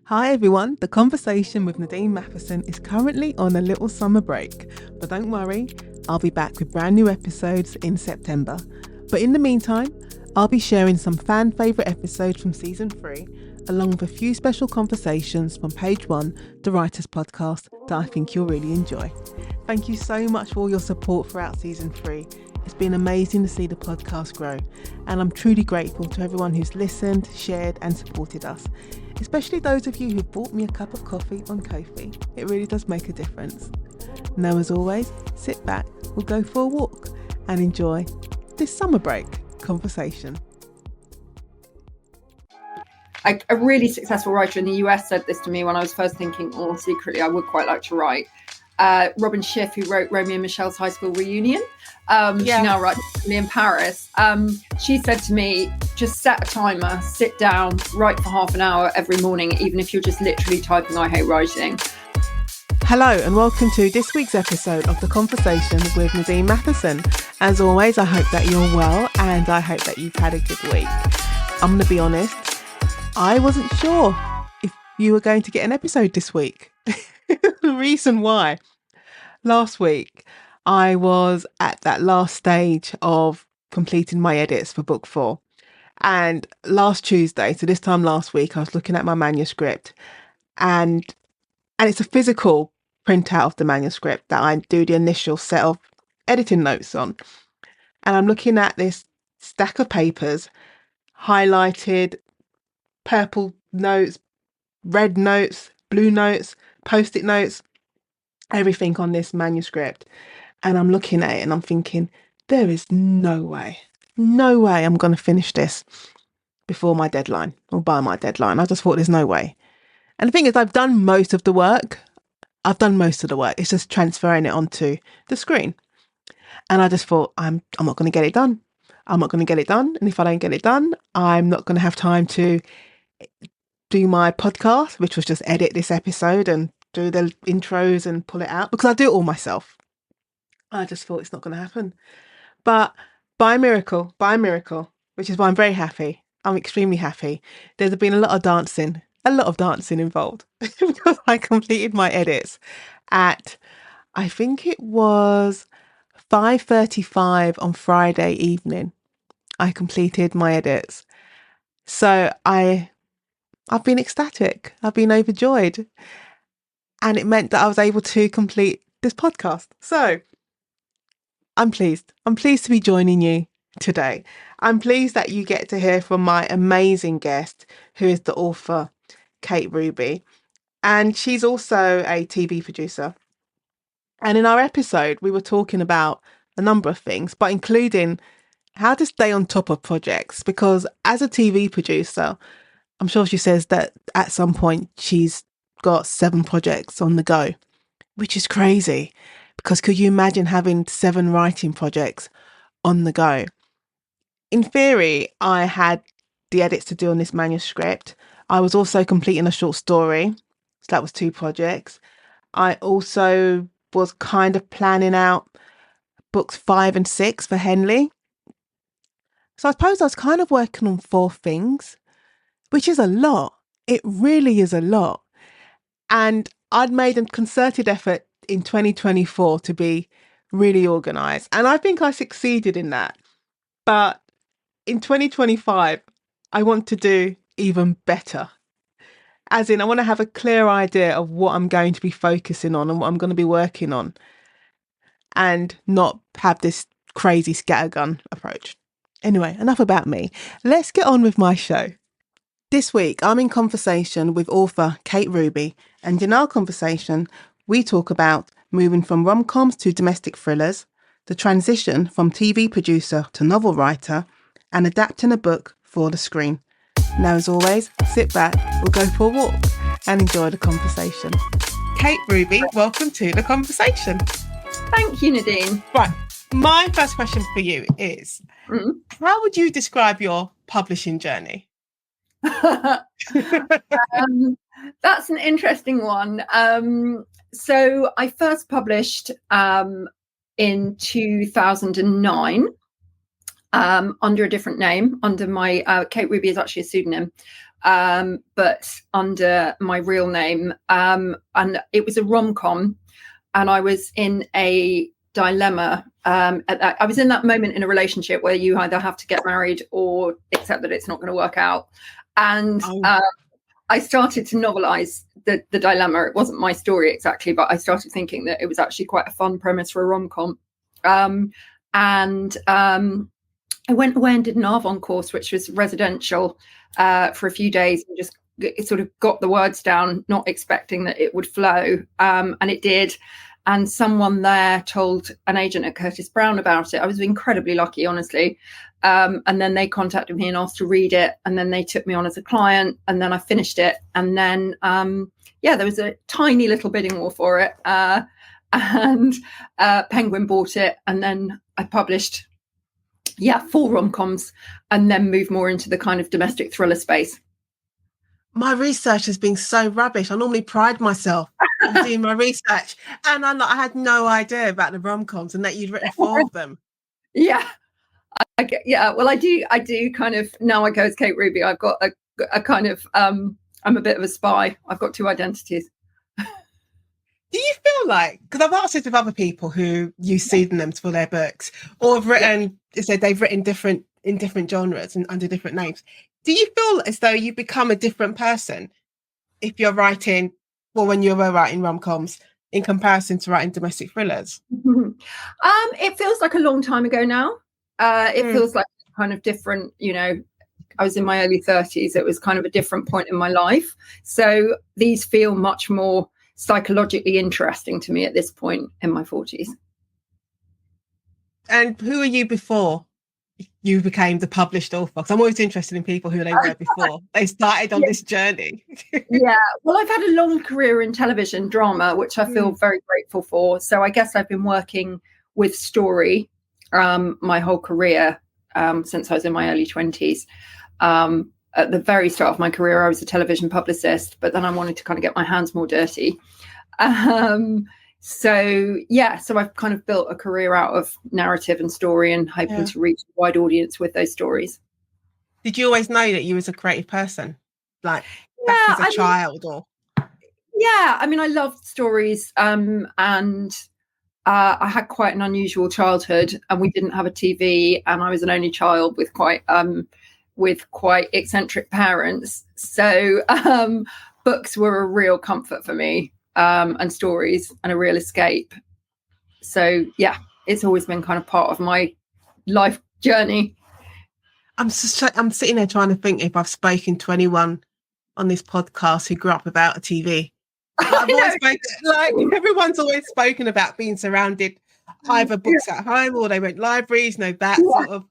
Hi everyone, the conversation with Nadine Matheson is currently on a little summer break, but don't worry, I'll be back with brand new episodes in September. But in the meantime, I'll be sharing some fan favourite episodes from season 3, along with a few special conversations from page 1, the Writers Podcast, that I think you'll really enjoy. Thank you so much for all your support throughout season 3. It's been amazing to see the podcast grow, and I'm truly grateful to everyone who's listened, shared and supported us. Especially those of you who bought me a cup of coffee on Ko-fi. It really does make a difference. Now, as always, sit back, we'll go for a walk and enjoy this summer break conversation. A really successful writer in the US said this to me when I was first thinking, secretly, I would quite like to write. Robin Schiff, who wrote Romeo and Michelle's high school reunion. She now writes in Paris. She said to me, just set a timer, sit down, write for half an hour every morning, even if you're just literally typing, I hate writing. Hello and welcome to this week's episode of The Conversation with Nadine Matheson. As always, I hope that you're well and I hope that you've had a good week. I'm going to be honest, I wasn't sure if you were going to get an episode this week. The reason why, last week I was at that last stage of completing my edits for book 4, and last Tuesday, so this time last week, I was looking at my manuscript, and it's a physical printout of the manuscript that I do the initial set of editing notes on, and I'm looking at this stack of papers, highlighted, purple notes, red notes, blue notes, post-it notes, everything on this manuscript. And I'm looking at it and I'm thinking, there is no way I'm going to finish this before my deadline or by my deadline. I just thought there's no way. And the thing is, I've done most of the work. It's just transferring it onto the screen. And I just thought, I'm not going to get it done. I'm not going to get it done. And if I don't get it done, I'm not going to have time to do my podcast, which was just edit this episode and do the intros and pull it out, because I do it all myself. I just thought it's not going to happen. But by miracle, which is why I'm very happy. I'm extremely happy. There's been a lot of dancing involved because I completed my edits at, I think it was 5:35 on Friday evening. I completed my edits. So I've been ecstatic. I've been overjoyed. And it meant that I was able to complete this podcast. So I'm pleased. I'm pleased to be joining you today. I'm pleased that you get to hear from my amazing guest, who is the author, Kate Ruby. And she's also a TV producer. And in our episode, we were talking about a number of things, but including how to stay on top of projects. Because as a TV producer, I'm sure she says that at some point she's got 7 projects on the go, which is crazy, because could you imagine having 7 writing projects on the go? In theory, I had the edits to do on this manuscript. I was also completing a short story, so that was 2 projects. I also was kind of planning out books 5 and 6 for Henley. So I suppose I was kind of working on 4 things, which is a lot. It really is a lot. And I'd made a concerted effort in 2024 to be really organised. And I think I succeeded in that. But in 2025, I want to do even better. As in, I want to have a clear idea of what I'm going to be focusing on and what I'm going to be working on, and not have this crazy scattergun approach. Anyway, enough about me. Let's get on with my show. This week, I'm in conversation with author Kate Ruby, and in our conversation, we talk about moving from rom-coms to domestic thrillers, the transition from TV producer to novel writer, and adapting a book for the screen. Now, as always, sit back, we'll go for a walk and enjoy the conversation. Kate Ruby, welcome to the conversation. Thank you, Nadine. Right, my first question for you is, how would you describe your publishing journey? That's an interesting one. So I first published in 2009 under a different name. Under my Kate Ruby is actually a pseudonym. but under my real name. And it was a rom-com, and I was in a dilemma. I was in that moment in a relationship where you either have to get married or accept that it's not going to work out. And I started to novelize the dilemma. It wasn't my story exactly, but I started thinking that it was actually quite a fun premise for a rom-com. I went away and did an Arvon course, which was residential, for a few days, and just sort of got the words down, not expecting that it would flow. And it did. And someone there told an agent at Curtis Brown about it. I was incredibly lucky, honestly. And then they contacted me and asked to read it. And then they took me on as a client. And then I finished it. And then, there was a tiny little bidding war for it. And Penguin bought it. And then I published 4 rom-coms, and then moved more into the kind of domestic thriller space. My research has been so rubbish. I normally pride myself on doing my research, and I had no idea about the rom-coms and that you'd written 4 of them. Yeah. Well, I do kind of, now I go as Kate Ruby. I've got a kind of, I'm a bit of a spy. I've got 2 identities. Do you feel like, because I've asked this with other people who use pseudonyms for their books, or have written, said they've written in different genres and under different names. Do you feel as though you become a different person if you're writing, well, when you were writing rom-coms in comparison to writing domestic thrillers? It feels like a long time ago now. It feels like kind of different, I was in my early 30s. It was kind of a different point in my life. So these feel much more psychologically interesting to me at this point in my 40s. And who are you before you became the published author? Because I'm always interested in people who they were before they started on this journey. Well, I've had a long career in television drama, which I feel very grateful for. So I guess I've been working with story my whole career, since I was in my early 20s. At the very start of my career, I was a television publicist, but then I wanted to kind of get my hands more dirty. So I've kind of built a career out of narrative and story, and hoping to reach a wide audience with those stories. Did you always know that you was a creative person, like back as a child? I loved stories, and I had quite an unusual childhood, and we didn't have a TV, and I was an only child with quite eccentric parents. So books were a real comfort for me, and stories, and a real escape. So it's always been kind of part of my life journey. I'm sitting there trying to think if I've spoken to anyone on this podcast who grew up without a TV. Everyone's always spoken about being surrounded either books at home, or they went libraries, that sort of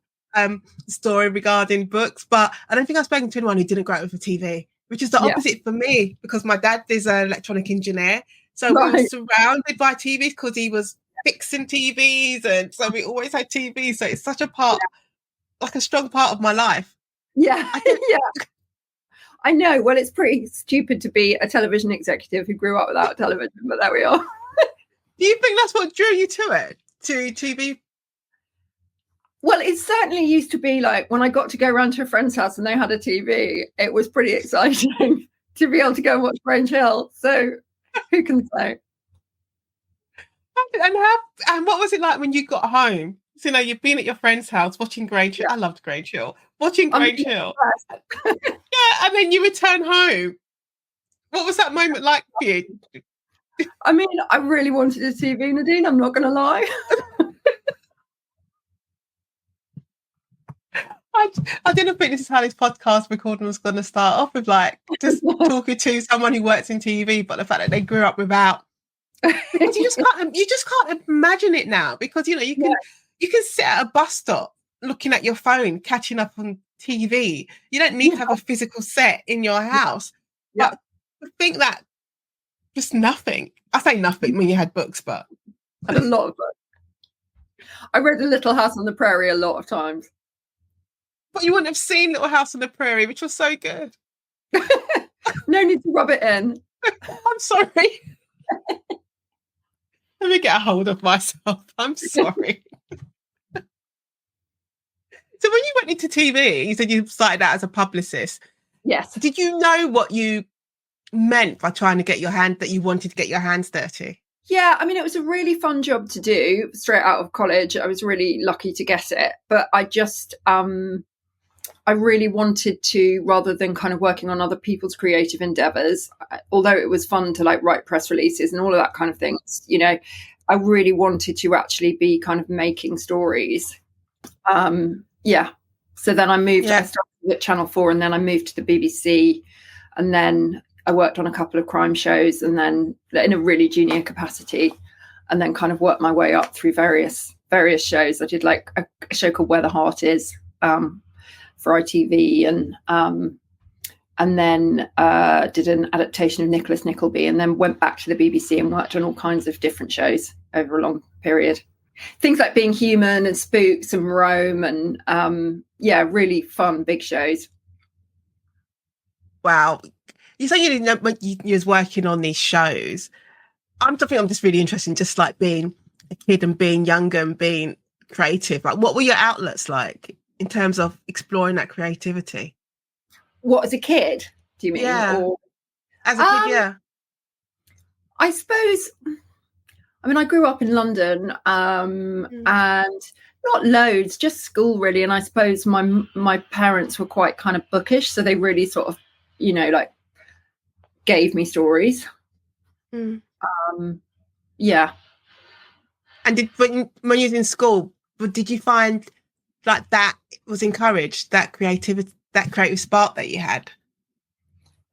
story regarding books. But I don't think I've spoken to anyone who didn't grow up with a TV, which is the opposite for me, because my dad is an electronic engineer. So we were surrounded by TVs because he was fixing TVs, and so we always had TVs. So it's such a part, like a strong part of my life. I know. Well, it's pretty stupid to be a television executive who grew up without television, but there we are. Do you think that's what drew you to it, to TV? Well, it certainly used to be like when I got to go around to a friend's house and they had a TV, it was pretty exciting to be able to go and watch Grange Hill. So who can say? And what was it like when you got home? So, you've been at your friend's house watching Grange Hill. I loved Grange Hill. Watching Grange Hill. And then you return home. What was that moment like for you? I really wanted a TV, Nadine. I'm not going to lie. I didn't think this is how this podcast recording was going to start off, with just talking to someone who works in TV, but the fact that they grew up without. you just can't imagine it now, because you can sit at a bus stop looking at your phone, catching up on TV. You don't need to have a physical set in your house. But I think that just nothing. I say nothing when you had books, but I had a lot of books. I read The Little House on the Prairie a lot of times. But you wouldn't have seen Little House on the Prairie, which was so good. No need to rub it in. I'm sorry. Let me get a hold of myself. I'm sorry. So when you went into TV, you said you started out as a publicist. Yes. Did you know what you meant by trying to get that you wanted to get your hands dirty? Yeah, I mean, it was a really fun job to do straight out of college. I was really lucky to get it, but I just, I really wanted to, rather than kind of working on other people's creative endeavors, although it was fun to like write press releases and all of that kind of things, you know, I really wanted to actually be kind of making stories. Yeah. So then I moved, I started at Channel 4 and then I moved to the BBC, and then I worked on a couple of crime shows, and then in a really junior capacity, and then kind of worked my way up through various shows. I did like a show called Where the Heart Is for ITV, and then did an adaptation of Nicholas Nickleby, and then went back to the BBC and worked on all kinds of different shows over a long period. Things like Being Human and Spooks and Rome, and really fun big shows. Wow. You say you didn't know when you was working on these shows. I'm just really interested in just like being a kid and being younger and being creative. Like, what were your outlets like in terms of exploring that creativity? What, as a kid, do you mean? Yeah. Or, as a kid, yeah. I suppose, I mean, I grew up in London, and not loads, just school really. And I suppose my parents were quite kind of bookish, so they really sort of, you know, like gave me stories. Yeah. And when you was in school, did you find like that was encouraged, that creative spark that you had?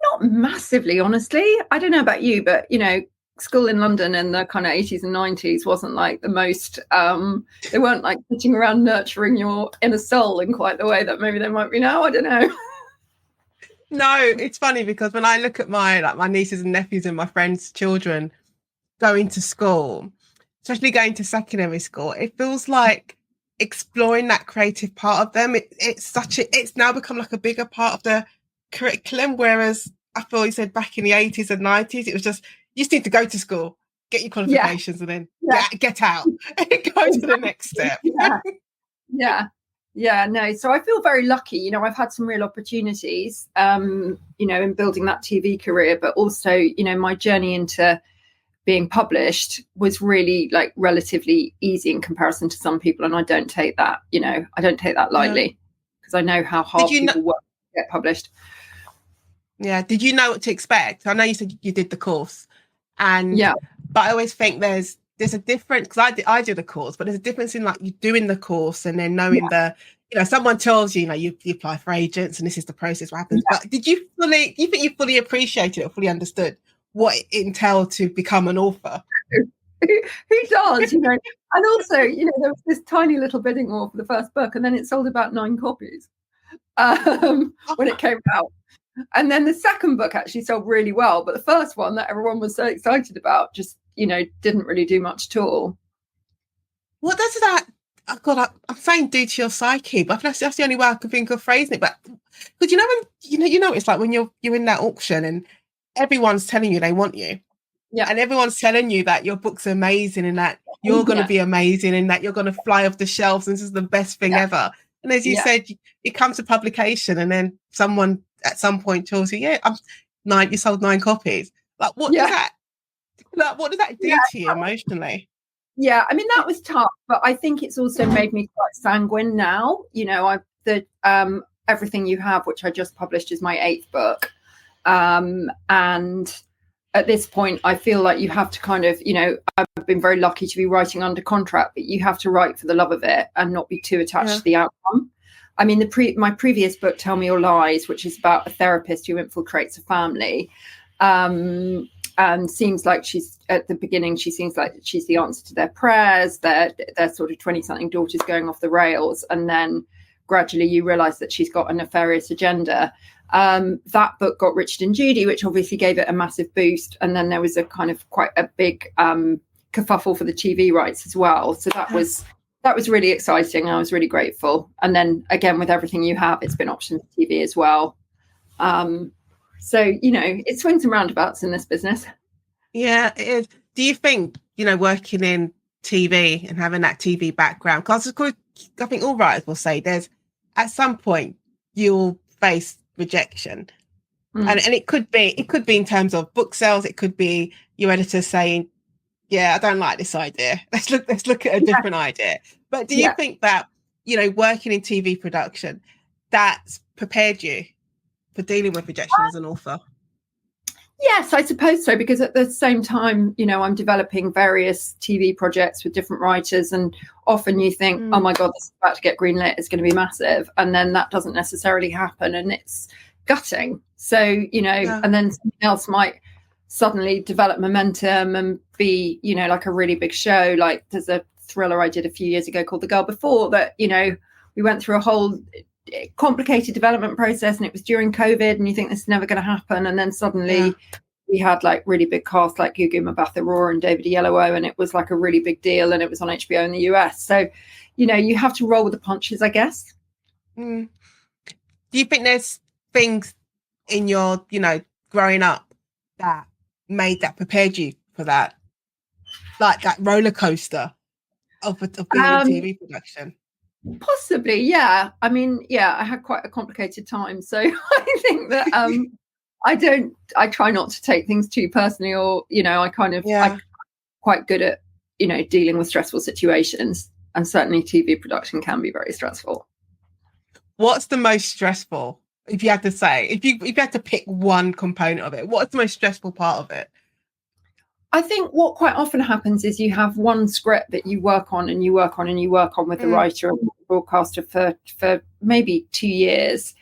Not massively, honestly. I don't know about you, but you know, school in London in the kind of 80s and 90s wasn't like the most, they weren't like sitting around nurturing your inner soul in quite the way that maybe they might be now. I don't know. No, it's funny because when I look at my nieces and nephews and my friends' children going to school, especially going to secondary school, it feels like exploring that creative part of them. It's now become like a bigger part of the curriculum. Whereas I feel you said back in the 80s and 90s, it was just, you just need to go to school, get your qualifications, and then get out and go to the next step. No, so I feel very lucky. You know, I've had some real opportunities, you know, in building that TV career, but also, you know, my journey into being published was really like relatively easy in comparison to some people. And I don't take that, you know, lightly, because I know how hard people work to get published. Yeah. Did you know what to expect? I know you said you did the course, but I always think there's a difference, because I do the course, but there's a difference in like you doing the course and then knowing you know, someone tells you, you apply for agents and this is the process, what happens. But do you think you fully appreciated it or fully understood what it entailed to become an author? Who does, you know? And also, you know, there was this tiny little bidding war for the first book, and then it sold about 9 copies when it came out. And then the second book actually sold really well, but the first one that everyone was so excited about just, you know, didn't really do much at all. What does that, oh God, I'm saying do to your psyche, but that's the only way I can think of phrasing it. But because you know when you know it's like when you're in that auction and everyone's telling you they want you, and everyone's telling you that your book's amazing and that you're going to be amazing and that you're going to fly off the shelves and this is the best thing ever. And as you said, it comes to publication, and then someone at some point tells you, you sold 9 copies. Like, what does that do to you emotionally? Yeah, I mean, that was tough, but I think it's also made me quite sanguine now. You know, Everything You Have, which I just published, is my 8th book. And at this point, I feel like you have to kind of, you know, I've been very lucky to be writing under contract, but you have to write for the love of it and not be too attached to the outcome. I mean, my previous book, Tell Me Your Lies, which is about a therapist who infiltrates a family, and seems like at the beginning, she seems like she's the answer to their prayers. Their sort of 20-something daughter's going off the rails, and then gradually you realise that she's got a nefarious agenda. That book got Richard and Judy, which obviously gave it a massive boost, and then there was a kind of quite a big kerfuffle for the TV rights as well. So that was really exciting. I was really grateful. And then again, with Everything You Have, it's been optioned for TV as well. So, you know, it swings and roundabouts in this business. Yeah, it is. Do you think, you know, working in TV and having that TV background, because I think all writers will say there's at some point you'll face rejection, And it could be in terms of book sales. It could be your editor saying, yeah, I don't like this idea. Let's look at a different idea. But do you think that, working in TV production, that's prepared you for dealing with rejection as an author? Yes, I suppose so, because at the same time, I'm developing various TV projects with different writers, and often you think, oh my God, this is about to get greenlit, it's going to be massive. And then that doesn't necessarily happen, and it's gutting. So, and then something else might suddenly develop momentum and be, like a really big show. Like there's a thriller I did a few years ago called The Girl Before that, we went through a whole complicated development process, and it was during COVID, and you think this is never going to happen, and then suddenly we had like really big cast like Gugu Mbatha-Raw and David Oyelowo, and it was like a really big deal, and it was on HBO in the US. So you have to roll with the punches, I guess. Do you think there's things in your growing up that prepared you for that, like that roller coaster of being in TV production? Possibly, yeah. I mean, I had quite a complicated time, so I think that I try not to take things too personally, or I'm quite good at dealing with stressful situations, and certainly TV production can be very stressful. What's the most stressful, if you had to say, if you had to pick one component of it, what's the most stressful part of it? I think what quite often happens is you have one script that you work on and you work on and you work on with the writer and the broadcaster for maybe 2 years.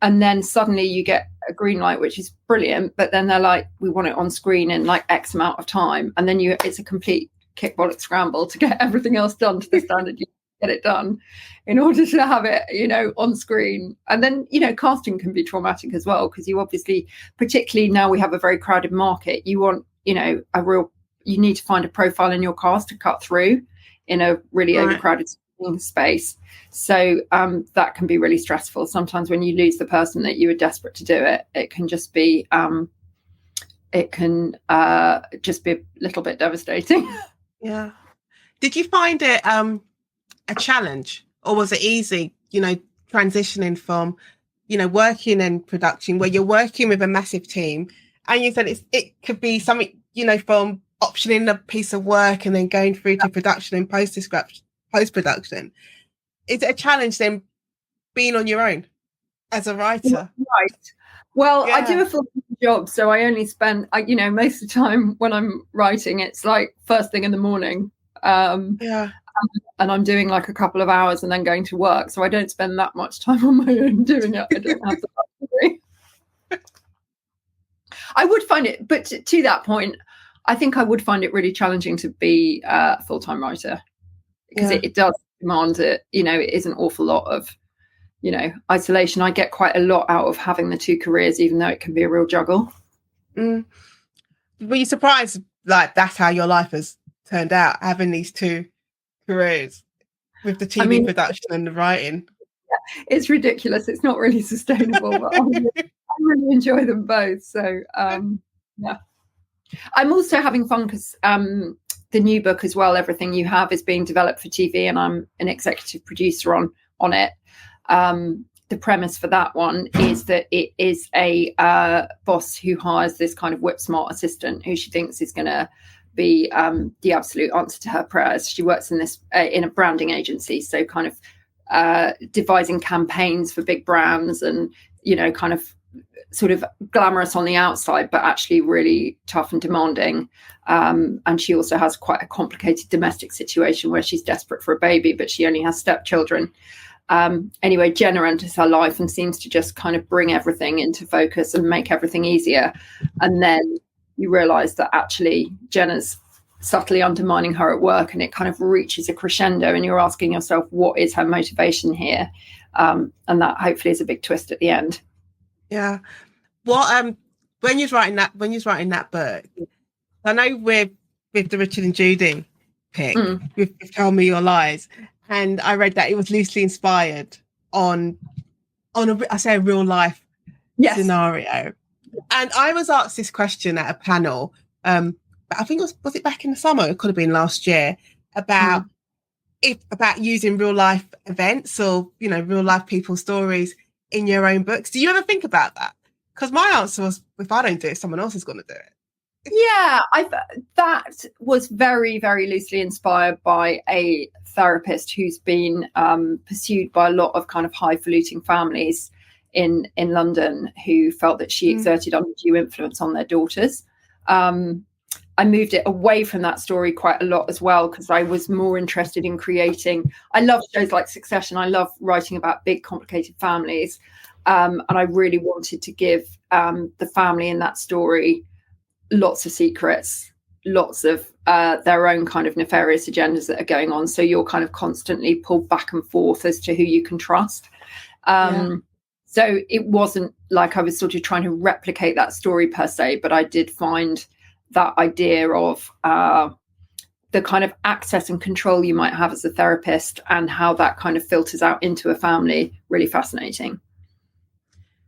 And then suddenly you get a green light, which is brilliant. But then they're like, we want it on screen in like X amount of time. And then it's a complete kick-bollock scramble to get everything else done to the standard you get it done in order to have it, on screen. And then, casting can be traumatic as well, because you obviously, particularly now we have a very crowded market, you want, you need to find a profile in your cast to cut through in a really overcrowded space. So that can be really stressful. Sometimes when you lose the person that you were desperate to do it, it can just be just be a little bit devastating. Yeah. Did you find it a challenge, or was it easy, transitioning from, working in production where you're working with a massive team, and you said it could be something, from optioning a piece of work and then going through to production and post-production. Is it a challenge then being on your own as a writer? Right. Well, I do a full-time job, so I only spend, most of the time when I'm writing, it's like first thing in the morning. And I'm doing like a couple of hours and then going to work. So I don't spend that much time on my own doing it. I don't have the luxury. I would find it, but to that point, I think I would find it really challenging to be a full-time writer, because it does demand it. It is an awful lot of, isolation. I get quite a lot out of having the two careers, even though it can be a real juggle. Were you surprised, like that's how your life has turned out, having these two careers with the TV production and the writing? It's ridiculous. It's not really sustainable, but I really enjoy them both. So I'm also having fun because the new book as well, Everything You Have, is being developed for TV, and I'm an executive producer on it. The premise for that one is that it is a boss who hires this kind of whip smart assistant who she thinks is going to be the absolute answer to her prayers. She works in this in a branding agency, so kind of devising campaigns for big brands, and kind of sort of glamorous on the outside, but actually really tough and demanding. And she also has quite a complicated domestic situation where she's desperate for a baby, but she only has stepchildren. Anyway, Jenna enters her life and seems to just kind of bring everything into focus and make everything easier. And then you realize that actually Jenna's subtly undermining her at work, and it kind of reaches a crescendo, and you're asking yourself, what is her motivation here? And that hopefully is a big twist at the end. Yeah. Well, when you're writing that book, I know with the Richard and Judy pick, with Tell Me Your Lies, and I read that it was loosely inspired on a real life scenario. And I was asked this question at a panel, I think was it back in the summer? It could have been last year, about using real life events or real life people's stories in your own books. Do you ever think about that? Because my answer was, if I don't do it, someone else is going to do it. Yeah, that was very, very loosely inspired by a therapist who's been pursued by a lot of kind of highfalutin families in London who felt that she exerted undue influence on their daughters. I moved it away from that story quite a lot as well, because I was more interested in creating. I love shows like Succession. I love writing about big, complicated families. And I really wanted to give the family in that story lots of secrets, lots of their own kind of nefarious agendas that are going on. So you're kind of constantly pulled back and forth as to who you can trust. So it wasn't like I was sort of trying to replicate that story per se, but I did find that idea of the kind of access and control you might have as a therapist and how that kind of filters out into a family really fascinating.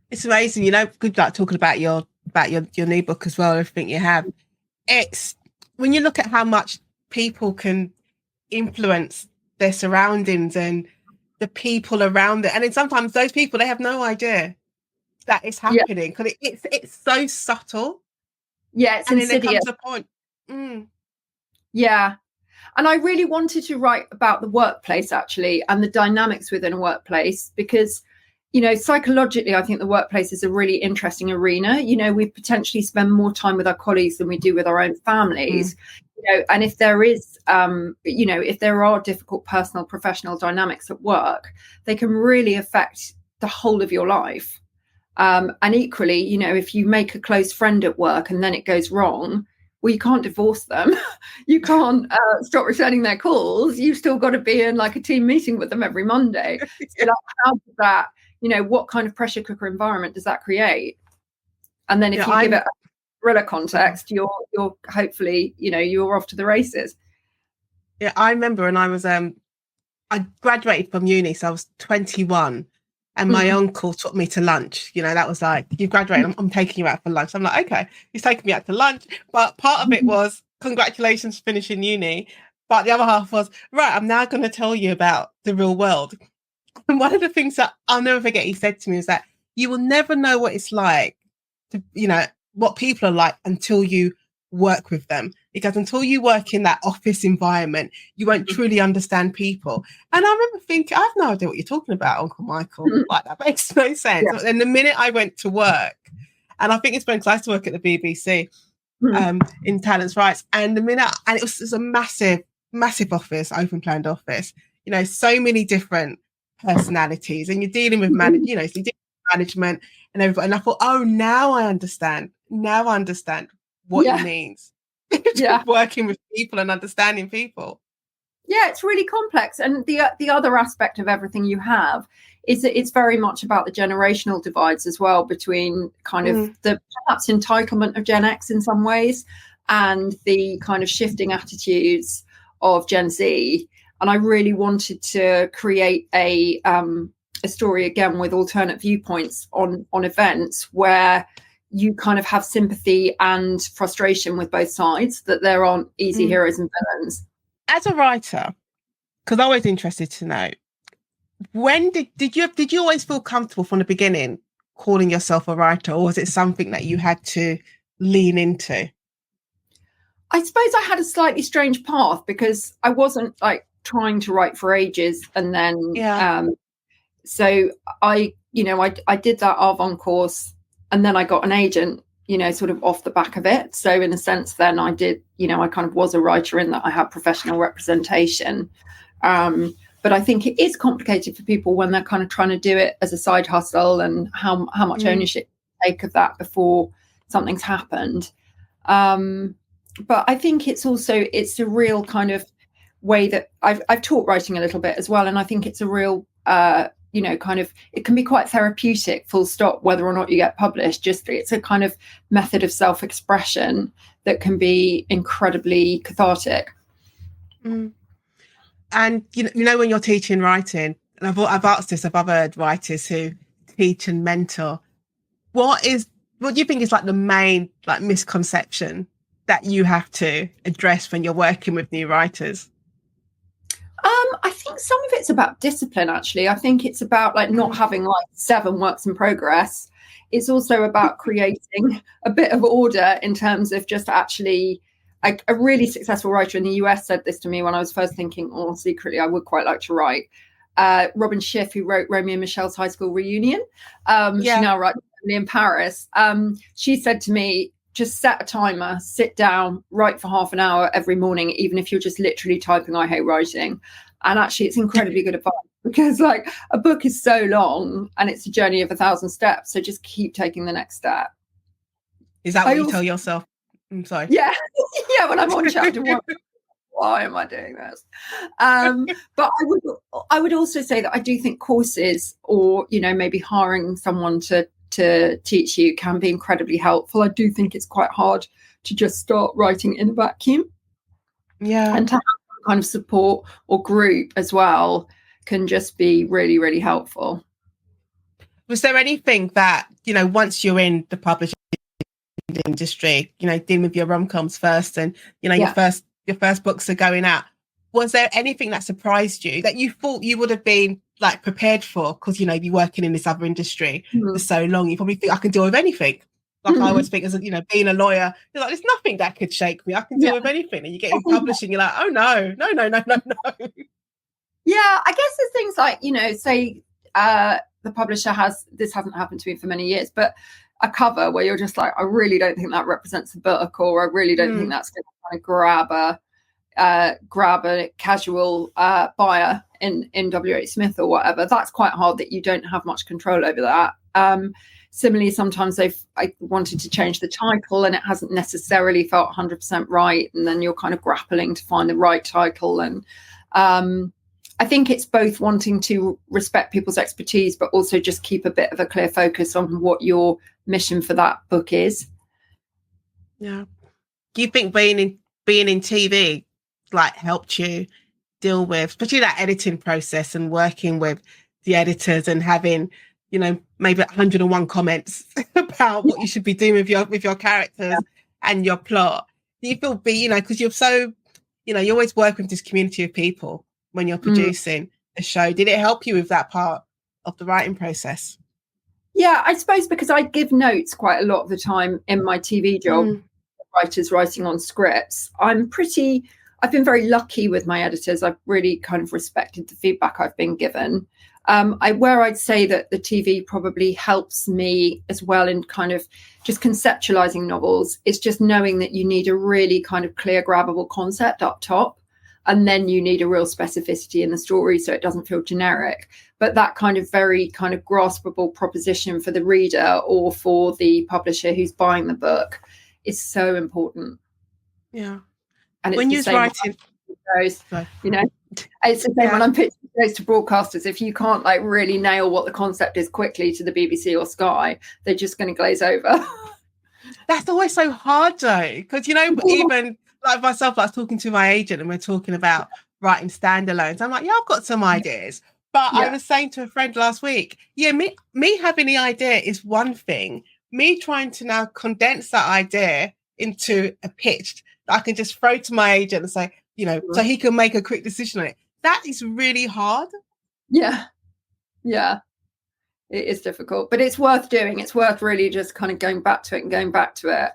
It's amazing, you know, good luck talking about your new book as well, everything you have. It's when you look at how much people can influence their surroundings and the people around it, and then sometimes those people, they have no idea that it's happening because it's so subtle. Yeah, it's insidious. Then there comes a point. Yeah. And I really wanted to write about the workplace, actually, and the dynamics within a workplace, because, you know, psychologically, I think the workplace is a really interesting arena. You know, we potentially spend more time with our colleagues than we do with our own families. You know, and if there is, you know, if there are difficult personal, professional dynamics at work, they can really affect the whole of your life. And equally, you know, if you make a close friend at work and then it goes wrong, well, you can't divorce them. You can't stop returning their calls. You've still got to be in like a team meeting with them every Monday. So like, how does that, you know, what kind of pressure cooker environment does that create? And then if you give it a thriller context, you're hopefully, you know, you're off to the races. Yeah, I remember, and I was I graduated from uni, so I was 21. And my uncle took me to lunch. You know, that was like, you graduated, I'm taking you out for lunch. I'm like, okay, he's taking me out to lunch. But part of it was, congratulations for finishing uni. But the other half was, right, I'm now going to tell you about the real world. And one of the things that I'll never forget he said to me is that you will never know what it's like to, you know, what people are like until you work with them, because until you work in that office environment, you won't truly understand people. And I remember thinking, I have no idea what you're talking about, Uncle Michael. Like, that makes no sense. But then the minute I went to work, and I think it's because I used to work at the BBC in Talents Rights, and the minute, and it was a massive office, open planned office, you know, so many different personalities, and you're dealing with you know, so you're dealing with management and everybody. And I thought, oh, now I understand what it means working with people and understanding people. Yeah, it's really complex. And the other aspect of everything you have is that it's very much about the generational divides as well, between kind of the perhaps entitlement of Gen X in some ways and the kind of shifting attitudes of Gen Z. And I really wanted to create a story again with alternate viewpoints on events where you kind of have sympathy and frustration with both sides, that there aren't easy heroes and villains. As a writer, because I'm always interested to know, when did you always feel comfortable from the beginning calling yourself a writer, or was it something that you had to lean into? I suppose I had a slightly strange path, because I wasn't like trying to write for ages, and then so I did that Arvon course. And then I got an agent, you know, sort of off the back of it. So in a sense, then I did, you know, I kind of was a writer in that I had professional representation. But I think it is complicated for people when they're kind of trying to do it as a side hustle, and how much ownership you take of that before something's happened. But I think it's a real kind of way that I've taught writing a little bit as well. And I think it's a real you know, kind of, it can be quite therapeutic, full stop, whether or not you get published. Just, it's a kind of method of self-expression that can be incredibly cathartic. And you know, when you're teaching writing, and I've asked this of other writers who teach and mentor, what do you think is like the main like misconception that you have to address when you're working with new writers? I think some of it's about discipline, actually. I think it's about like not having like 7 works in progress. it's also about creating a bit of order in terms of just actually, like, a really successful writer in the US said this to me when I was first thinking, oh, secretly, I would quite like to write. Robin Schiff, who wrote Romeo and Michelle's high school reunion. She now writes in Paris. She said to me, just set a timer, sit down, write for half an hour every morning, even if you're just literally typing, I hate writing. And actually, it's incredibly good advice, because like a book is so long and it's a journey of 1,000 steps. So just keep taking the next step. Is that what you tell yourself? I'm sorry. Yeah. Yeah. When I'm on chapter 1, why am I doing this? But I would also say that I do think courses, or, you know, maybe hiring someone to teach you, can be incredibly helpful. I do think it's quite hard to just start writing in a vacuum. Yeah. And to have some kind of support or group as well can just be really, really helpful. Was there anything that, you know, once you're in the publishing industry, you know, dealing with your rom-coms first, and, you know, your first books are going out, was there anything that surprised you that you thought you would have been like prepared for? Because, you know, you're working in this other industry for so long, you probably think, I can deal with anything. Like I always think, as a, you know, being a lawyer, you're like, there's nothing that could shake me. I can deal with anything. And you get in publishing, you're like, oh no. Yeah, I guess there's things like, you know, say the publisher this hasn't happened to me for many years, but a cover where you're just like, I really don't think that represents the book, or I really don't think that's going to kind of grab a casual buyer in WH Smith or whatever. That's quite hard, that you don't have much control over that. Similarly, sometimes I wanted to change the title and it hasn't necessarily felt 100% right, and then you're kind of grappling to find the right title. And I think it's both wanting to respect people's expertise, but also just keep a bit of a clear focus on what your mission for that book is. Yeah. Do you think being in TV like helped you deal with, especially that editing process and working with the editors and having, you know, maybe 101 comments about what you should be doing with your characters and your plot? Do you feel, you know, because you're so, you know, you always work with this community of people when you're producing a show. Did it help you with that part of the writing process? Yeah, I suppose because I give notes quite a lot of the time in my TV job, writers writing on scripts. I've been very lucky with my editors. I've really kind of respected the feedback I've been given. Where I'd say that the TV probably helps me as well in kind of just conceptualizing novels is just knowing that you need a really kind of clear, grabbable concept up top. And then you need a real specificity in the story so it doesn't feel generic. But that kind of very kind of graspable proposition for the reader or for the publisher who's buying the book is so important. Yeah. And when you're writing those, you know, it's the same when I'm pitching those to broadcasters. If you can't like really nail what the concept is quickly to the BBC or Sky, they're just going to glaze over. That's always so hard though, because, you know, even like myself, I was talking to my agent and we're talking about writing standalones. I'm like, yeah, I've got some ideas. But I was saying to a friend last week, me having the idea is one thing. Me trying to now condense that idea into a pitch that I can just throw to my agent and say, you know, so he can make a quick decision on it. That is really hard. Yeah. Yeah. It is difficult, but it's worth doing. It's worth really just kind of going back to it.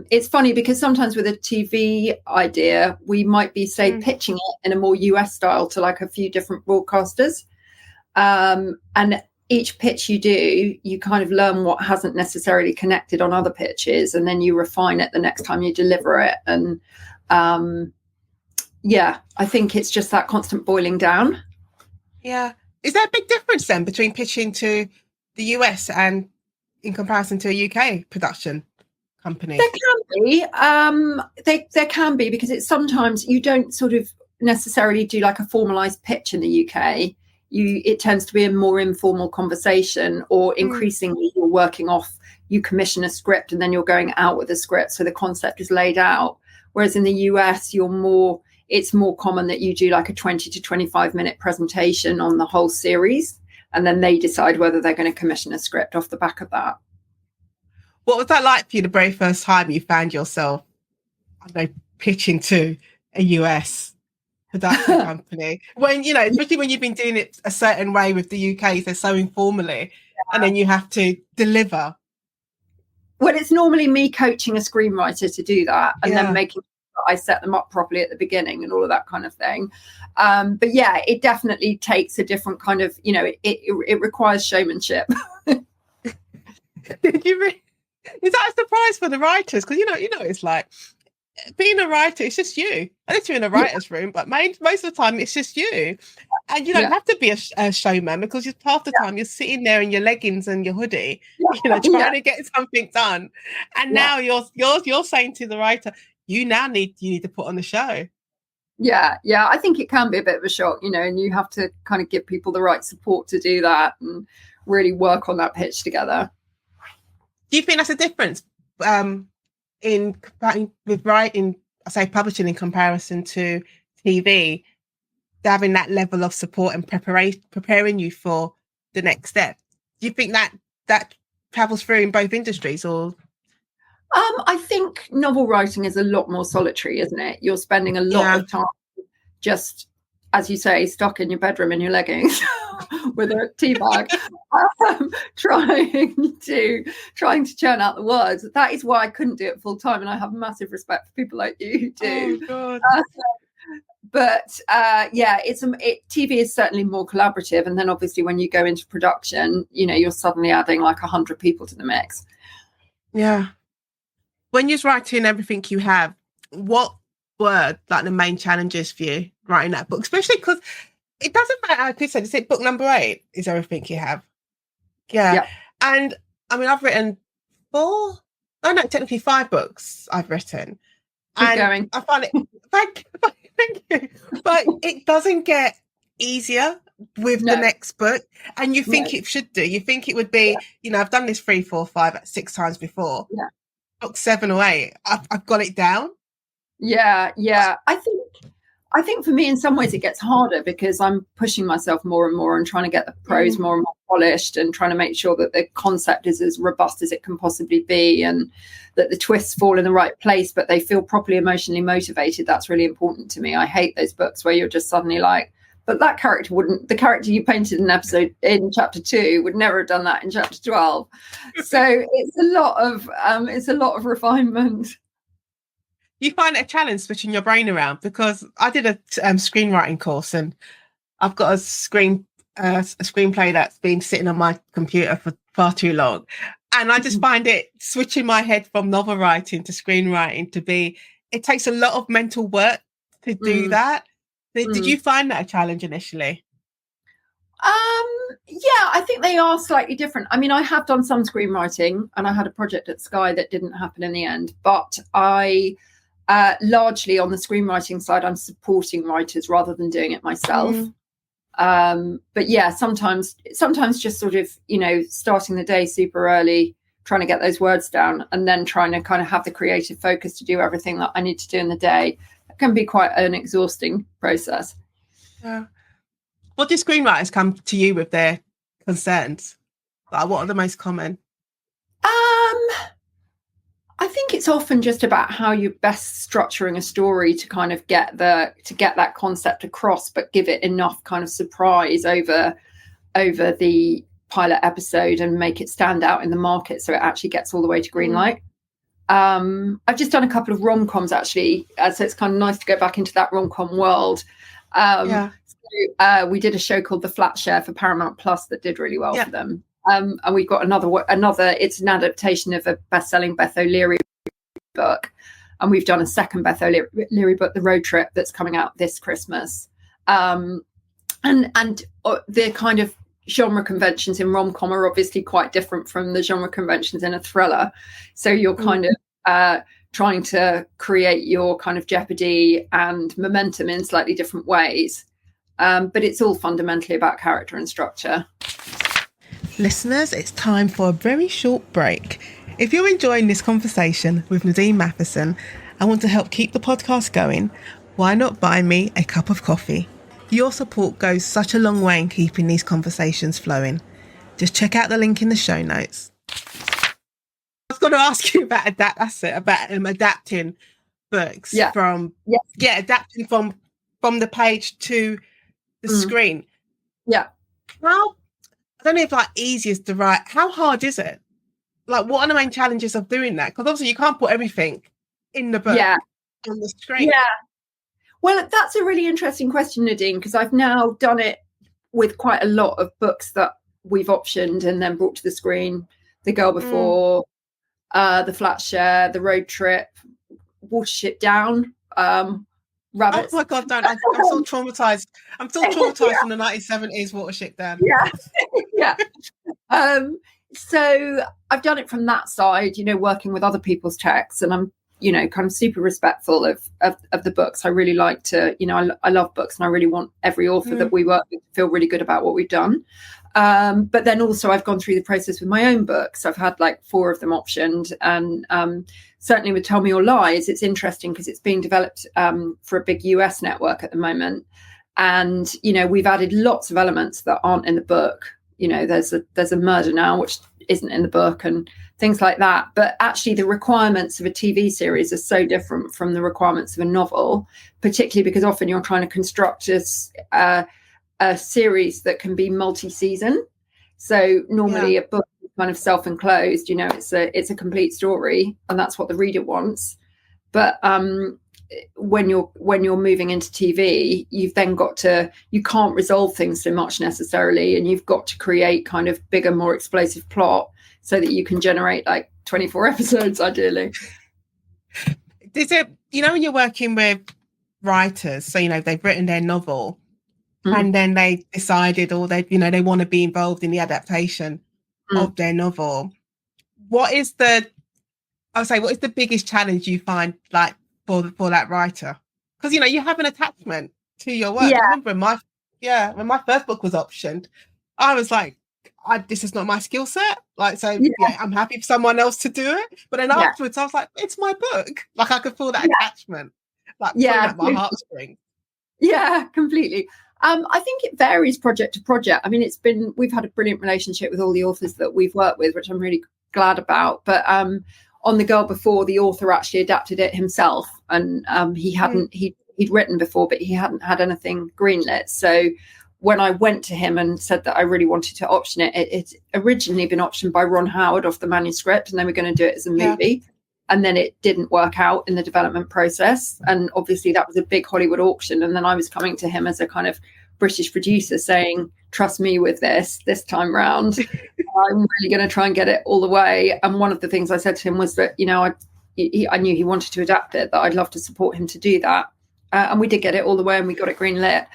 It's funny because sometimes with a TV idea, we might be, say, pitching it in a more US style to like a few different broadcasters. And each pitch you do, you kind of learn what hasn't necessarily connected on other pitches, and then you refine it the next time you deliver it. And I think it's just that constant boiling down. Yeah. Is there a big difference then between pitching to the US and in comparison to a UK production company? There can be. There can be, because it's sometimes you don't sort of necessarily do like a formalized pitch in the UK. It tends to be a more informal conversation, or increasingly you're working off, you commission a script and then you're going out with a script, so the concept is laid out. Whereas in the US, it's more common that you do like a 20 to 25 minute presentation on the whole series, and then they decide whether they're going to commission a script off the back of that. What was that like for you the very first time you found yourself, I don't know, pitching to a US production company? When, you know, especially when you've been doing it a certain way with the UK, so informally, and then you have to deliver. Well, it's normally me coaching a screenwriter to do that, and then making sure I set them up properly at the beginning and all of that kind of thing. But yeah, it definitely takes a different kind of, it requires showmanship. Did you is that a surprise for the writers? Because it's like being a writer, it's just you. Unless you're in a writer's room, but most of the time it's just you. And you don't have to be a showman, because half the time you're sitting there in your leggings and your hoodie, trying to get something done. And now you're saying to the writer, you need to put on the show. Yeah, I think it can be a bit of a shock, and you have to kind of give people the right support to do that and really work on that pitch together. Do you think that's a difference with writing, I say publishing, in comparison to TV, having that level of support and preparing you for the next step? Do you think that travels through in both industries, or? I think novel writing is a lot more solitary, isn't it? You're spending a lot of time just, as you say, stuck in your bedroom in your leggings with a tea bag, trying to churn out the words. That is why I couldn't do it full time, and I have massive respect for people like you who do. Oh, God. But TV is certainly more collaborative, and then obviously when you go into production, you're suddenly adding like 100 people to the mix. Yeah. When you're writing everything you have, what were like the main challenges for you writing that book? Especially because it doesn't matter, like Chris said, is it book number 8 is everything you have? Yeah. And I mean, I've written 5 books I've written. Keep going. I find it, thank you, but it doesn't get easier with the next book, and you think it should do. You think it would be, I've done this 3, 4, 5, 6 times before. Yeah. Book 7 or 8, I've got it down. Yeah. I think for me, in some ways, it gets harder because I'm pushing myself more and more and trying to get the prose more and more polished, and trying to make sure that the concept is as robust as it can possibly be, and that the twists fall in the right place, but they feel properly emotionally motivated. That's really important to me. I hate those books where you're just suddenly like, but that character the character you painted in chapter 2 would never have done that in chapter 12. So it's a lot of refinement. You find it a challenge switching your brain around, because I did a screenwriting course, and I've got a screenplay that's been sitting on my computer for far too long, and I just find it switching my head from novel writing to screenwriting it takes a lot of mental work to do that. Did you find that a challenge initially? Yeah, I think they are slightly different. I mean, I have done some screenwriting, and I had a project at Sky that didn't happen in the end, but I largely on the screenwriting side, I'm supporting writers rather than doing it myself. But yeah, sometimes just sort of, starting the day super early, trying to get those words down, and then trying to kind of have the creative focus to do everything that I need to do in the day. It can be quite an exhausting process. Yeah. What do screenwriters come to you with their concerns? Like, what are the most common? I think it's often just about how you're best structuring a story to kind of get that concept across, but give it enough kind of surprise over the pilot episode and make it stand out in the market so it actually gets all the way to green light. I've just done a couple of rom-coms actually, so it's kind of nice to go back into that rom-com world. So, we did a show called The Flat Share for Paramount Plus that did really well for them. And we've got another. It's an adaptation of a best-selling Beth O'Leary book, and we've done a second Beth O'Leary book, The Road Trip, that's coming out this Christmas. And the kind of genre conventions in rom-com are obviously quite different from the genre conventions in a thriller. So you're kind of trying to create your kind of jeopardy and momentum in slightly different ways. But it's all fundamentally about character and structure. Listeners, it's time for a very short break. If you're enjoying this conversation with Nadine Matheson and want to help keep the podcast going, why not buy me a cup of coffee? Your support goes such a long way in keeping these conversations flowing. Just check out the link in the show notes. I was going to ask you about adapting books adapting from the page to the screen. Yeah. I don't know if like easiest to write. How hard is it? Like, what are the main challenges of doing that? Because obviously you can't put everything in the book on the screen. Yeah. Well, that's a really interesting question, Nadine, because I've now done it with quite a lot of books that we've optioned and then brought to the screen. The Girl Before, The Flat Share, The Road Trip, Watership Down, Rabbits. Oh my God, don't. I'm still traumatized. I'm still traumatized from the 1970s Watership Down. Yeah. So I've done it from that side, working with other people's texts, and I'm, kind of super respectful of the books. I really like to, I love books, and I really want every author that we work with to feel really good about what we've done. But then also I've gone through the process with my own books. I've had like 4 of them optioned, and certainly with Tell Me Your Lies, it's interesting because it's being developed for a big US network at the moment. And, we've added lots of elements that aren't in the book. There's a murder now, which isn't in the book, and things like that. But actually the requirements of a TV series are so different from the requirements of a novel, particularly because often you're trying to construct a series that can be multi-season. So normally a book is kind of self-enclosed, it's a complete story, and that's what the reader wants. But when you're moving into TV, you've then you can't resolve things so much necessarily, and you've got to create kind of bigger, more explosive plot so that you can generate like 24 episodes ideally. Is it, when you're working with writers, so they've written their novel and then they decided, or they want to be involved in the adaptation of their novel, what is the biggest challenge you find like for that writer? Because you have an attachment to your work. I remember when my first book was optioned, I was like, this is not my skill set. Like, so I'm happy for someone else to do it. But then afterwards, I was like, it's my book. Like, I could feel that attachment, like pulling at my heartstrings. Yeah, completely. I think it varies project to project. I mean, we've had a brilliant relationship with all the authors that we've worked with, which I'm really glad about. But on The Girl Before, the author actually adapted it himself, and he'd written before, but he hadn't had anything greenlit. So when I went to him and said that I really wanted to option it, it's originally been optioned by Ron Howard off the manuscript, and they were going to do it as a movie. And then it didn't work out in the development process. And obviously that was a big Hollywood auction. And then I was coming to him as a kind of British producer saying, trust me with this time round. I'm really going to try and get it all the way. And one of the things I said to him was that, I knew he wanted to adapt it, that I'd love to support him to do that. And we did get it all the way, and we got it greenlit.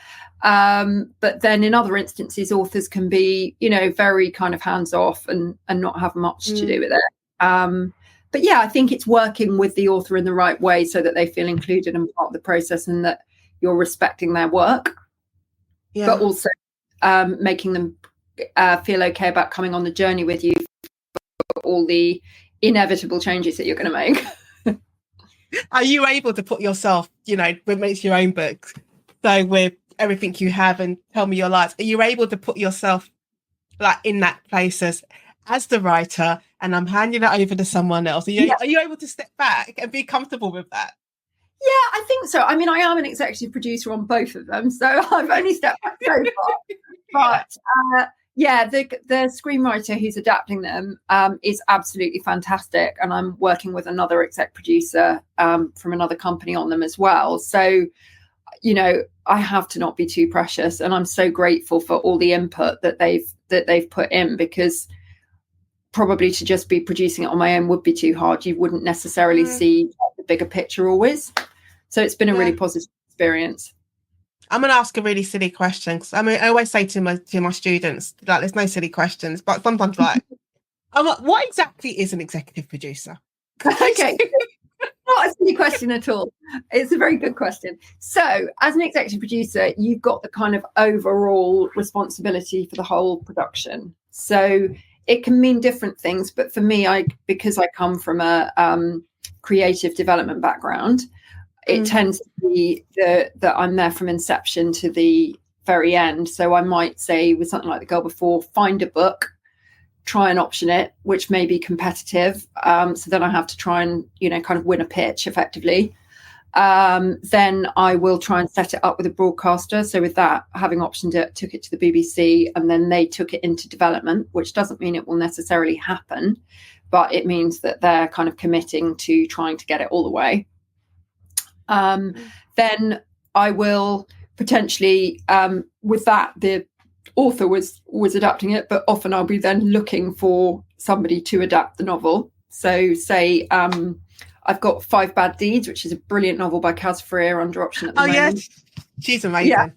But then in other instances, authors can be, very kind of hands off and not have much to do with it. But yeah, I think it's working with the author in the right way so that they feel included and part of the process, and that you're respecting their work, but also making them feel okay about coming on the journey with you for all the inevitable changes that you're going to make. Are you able to put yourself, when it's your own book, so with everything you have and Tell Me Your Lies, are you able to put yourself like in that place as the writer, and I'm handing it over to someone else? Are you able to step back and be comfortable with that? Yeah, I think so. I mean, I am an executive producer on both of them, so I've only stepped back so far. But the screenwriter who's adapting them is absolutely fantastic, and I'm working with another exec producer from another company on them as well. So, I have to not be too precious, and I'm so grateful for all the input that they've put in, because probably to just be producing it on my own would be too hard. You wouldn't necessarily see the bigger picture always. So it's been a really positive experience. I'm going to ask a really silly question, because I always say to my students, like, there's no silly questions, but sometimes I'm like, what exactly is an executive producer? Okay. Not a silly question at all. It's a very good question. So as an executive producer, you've got the kind of overall responsibility for the whole production. So it can mean different things, but for me, because I come from a creative development background, it tends to be that I'm there from inception to the very end. So I might say with something like The Girl Before, find a book, try and option it, which may be competitive. So then I have to try and, kind of win a pitch effectively. Then I will try and set it up with a broadcaster. So with that, having optioned it, took it to the BBC, and then they took it into development, which doesn't mean it will necessarily happen, but it means that they're kind of committing to trying to get it all the way. Then I will potentially, with that, the author was adapting it, but often I'll be then looking for somebody to adapt the novel. So say I've got Five Bad Deeds, which is a brilliant novel by Kaz Freer under option at the moment. Yes, she's amazing.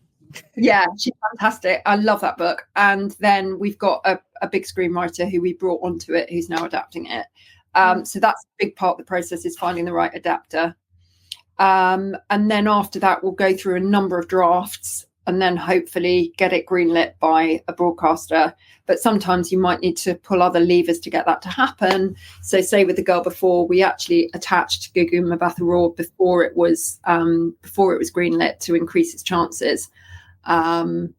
Yeah, she's fantastic. I love that book. And then we've got a big screenwriter who we brought onto it, who's now adapting it. So that's a big part of the process, is finding the right adapter. And then after that, we'll go through a number of drafts and then hopefully get it greenlit by a broadcaster. But sometimes you might need to pull other levers to get that to happen. So say with The Girl Before, we actually attached Gugu Mbatha-Raw before it was greenlit to increase its chances. And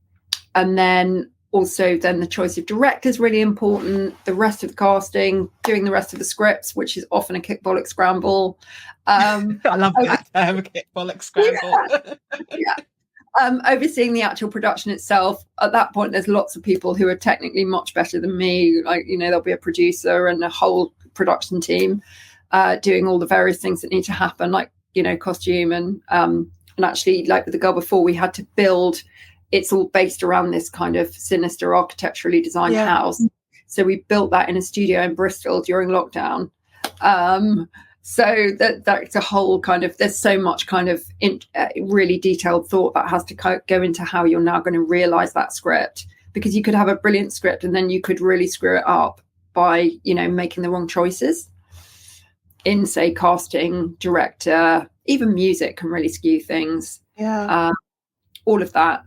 then also the choice of director is really important. The rest of the casting, doing the rest of the scripts, which is often a kick-bollock scramble. I love that term, kick-bollock scramble. Yeah. Overseeing the actual production itself. At that point, there's lots of people who are technically much better than me. Like, there'll be a producer and a whole production team doing all the various things that need to happen, like, costume and actually, like with The Girl Before, we had to build. It's all based around this kind of sinister architecturally designed house. So we built that in a studio in Bristol during lockdown. So that's a whole kind of, there's so much kind of really detailed thought that has to go into how you're now going to realize that script, because you could have a brilliant script and then you could really screw it up by, making the wrong choices in, say, casting, director, even music can really skew things. All of that.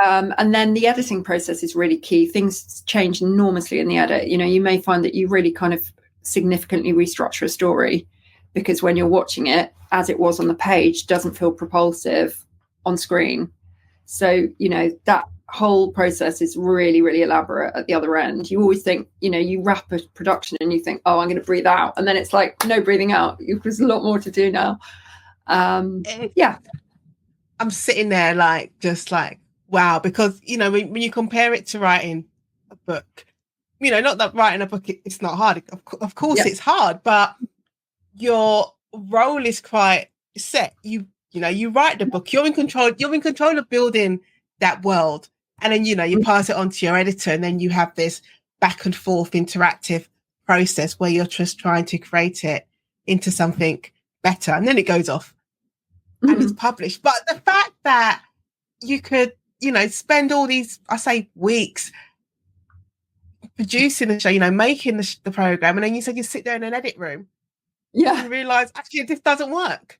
And then the editing process is really key. Things change enormously in the edit. You may find that you really kind of significantly restructure a story, because when you're watching it as it was on the page doesn't feel propulsive on screen. So that whole process is really, really elaborate at the other end. You always think, you wrap a production and you think, oh, I'm going to breathe out, and then it's like, no breathing out, there's a lot more to do now. I'm sitting there just wow, because when you compare it to writing a book, not that writing a book it's not hard, of course it's hard, but your role is quite set. You write the book, you're in control of building that world, and then you pass it on to your editor, and then you have this back and forth interactive process where you're just trying to create it into something better, and then it goes off and it's published. But the fact that you could spend all these, I say, weeks producing the show, making the program, and then you said you sit there in an edit room and realize actually this doesn't work,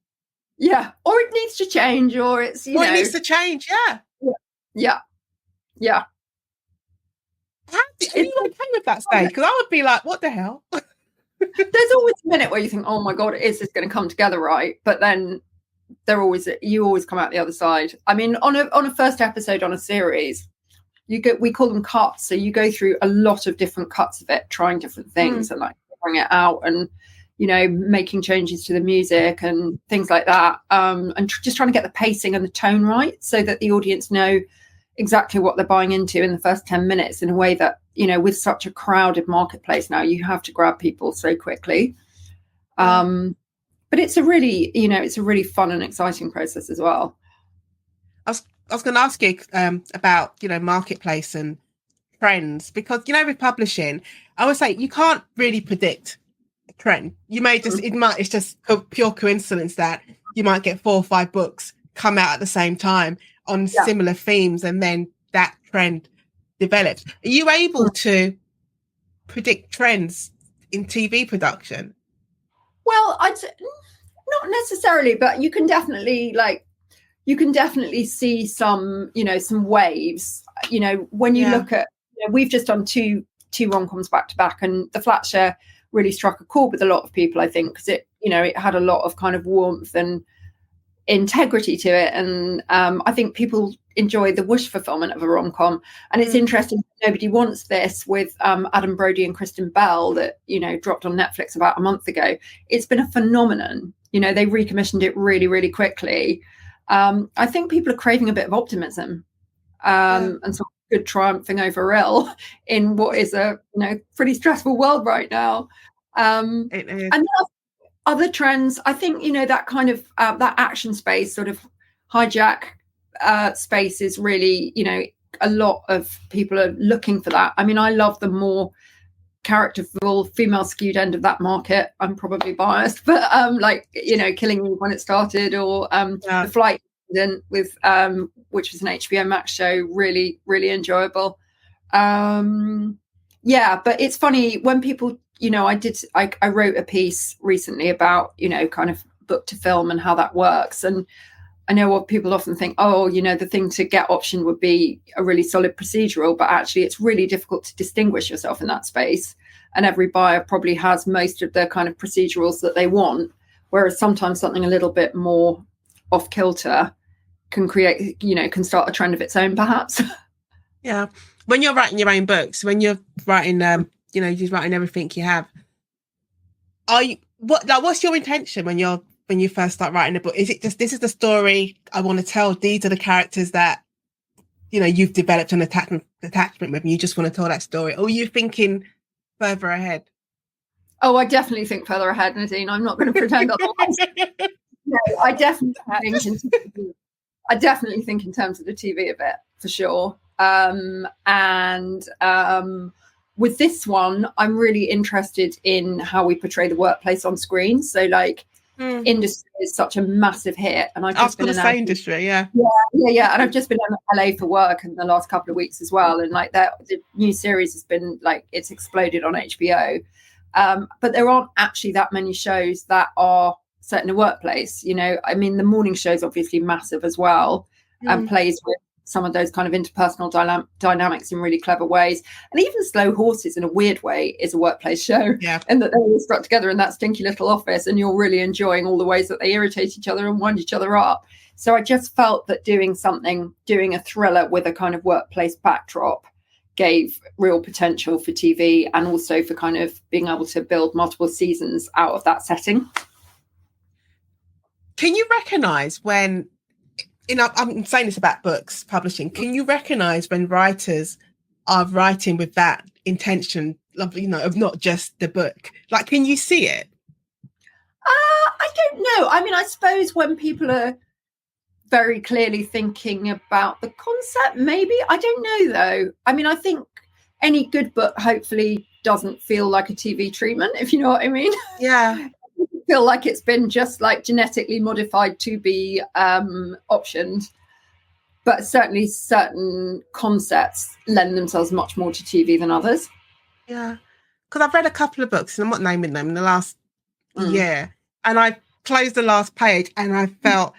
or it needs to change, or it needs to change. Are you okay with that stage? Because I would be like, what the hell? There's always a minute where you think, oh my god, is this going to come together right? But then you always come out the other side. I mean, on a first episode on a series, we call them cuts. So you go through a lot of different cuts of it, trying different things and bring it out, and making changes to the music and things like that, and just trying to get the pacing and the tone right, so that the audience know exactly what they're buying into in the first 10 minutes, in a way that with such a crowded marketplace now, you have to grab people so quickly. But it's a really fun and exciting process as well. I was going to ask you about marketplace and trends, because with publishing, I would say you can't really predict a trend. You may just it's just pure coincidence that you might get 4 or 5 books come out at the same time on similar themes, and then that trend develops. Are you able to predict trends in TV production? Well, not necessarily, but you can definitely see some waves. When you look at, we've just done two rom-coms back to back, and The Flat Share really struck a chord with a lot of people, I think, because it had a lot of kind of warmth and integrity to it, and I think people enjoy the wish fulfillment of a rom-com. And it's interesting, Nobody Wants This with Adam Brody and Kristen Bell that dropped on Netflix about a month ago. It's been a phenomenon, They recommissioned it really, really quickly. I think people are craving a bit of optimism, and sort of good triumphing over ill in what is a pretty stressful world right now. And other trends, I think, that kind of that action space, sort of hijack space is really, a lot of people are looking for that. I mean, I love the more characterful female skewed end of that market. I'm probably biased, but Killing Eve when it started, or The Flight Incident with which was an HBO Max show, really, really enjoyable. But it's funny when people, I wrote a piece recently about, kind of book to film and how that works. And I know what people often think, the thing to get option would be a really solid procedural, but actually it's really difficult to distinguish yourself in that space. And every buyer probably has most of the kind of procedurals that they want, whereas sometimes something a little bit more off kilter can create, can start a trend of its own, perhaps. Yeah. When you're writing your own books, when you're writing, just writing everything you have, what's your intention when you first start writing a book? Is it just, this is the story I want to tell, these are the characters that you've developed an attachment with, and you just want to tell that story, or are you thinking further ahead? Oh, I definitely think further ahead, Nadine. I'm not going to pretend otherwise. No, I definitely think in terms of the TV a bit, for sure. With this one, I'm really interested in how we portray the workplace on screen. So industry is such a massive hit, and I've just been in the industry, and I've just been in LA for work in the last couple of weeks as well, and the new series has been it's exploded on HBO, but there aren't actually that many shows that are set in a workplace. I mean, the morning show is obviously massive as well, and plays with some of those kind of interpersonal dynamics in really clever ways. And even Slow Horses, in a weird way, is a workplace show. Yeah. And that they're all stuck together in that stinky little office, and you're really enjoying all the ways that they irritate each other and wind each other up. So I just felt that doing a thriller with a kind of workplace backdrop gave real potential for TV, and also for kind of being able to build multiple seasons out of that setting. Can you recognise when, I'm saying this about books publishing, can you recognise when writers are writing with that intention, of not just the book? Can you see it? I don't know. I mean, I suppose when people are very clearly thinking about the concept, maybe. I don't know, though. I mean, I think any good book hopefully doesn't feel like a TV treatment, if you know what I mean. Yeah. Feel like it's been just genetically modified to be optioned, but certainly certain concepts lend themselves much more to TV than others. Yeah, because I've read a couple of books, and I'm not naming them, in the last year, and I closed the last page and I felt,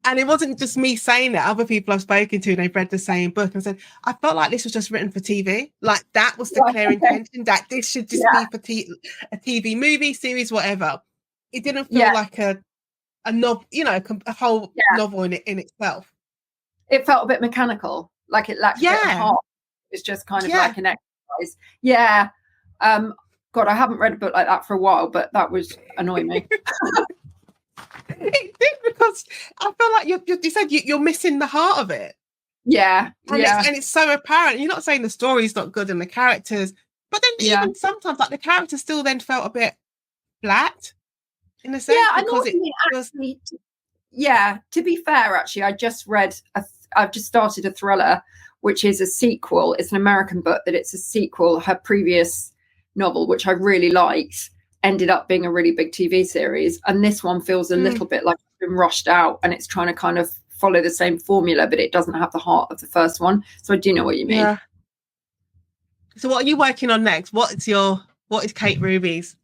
and it wasn't just me saying that, other people I've spoken to, they've read the same book and said, I felt like this was just written for TV. That was the clear intention, that this should just be for a TV movie series, whatever. It didn't feel like a novel, a whole novel in itself. It felt a bit mechanical, like it lacked a bit of heart. It's just kind of like an exercise. Yeah. God, I haven't read a book like that for a while, but that was annoying me. It did, because I feel like you said you're missing the heart of it. Yeah. And it's so apparent. You're not saying the story's not good and the characters, but then even sometimes the characters still then felt a bit flat. In a sense, to be fair, actually, I've just started a thriller, which is a sequel. It's an American book, but it's a sequel. Her previous novel, which I really liked, ended up being a really big TV series. And this one feels a little bit like it's been rushed out, and it's trying to kind of follow the same formula, but it doesn't have the heart of the first one. So I do know what you mean. Yeah. So what are you working on next? What is Kate Ruby's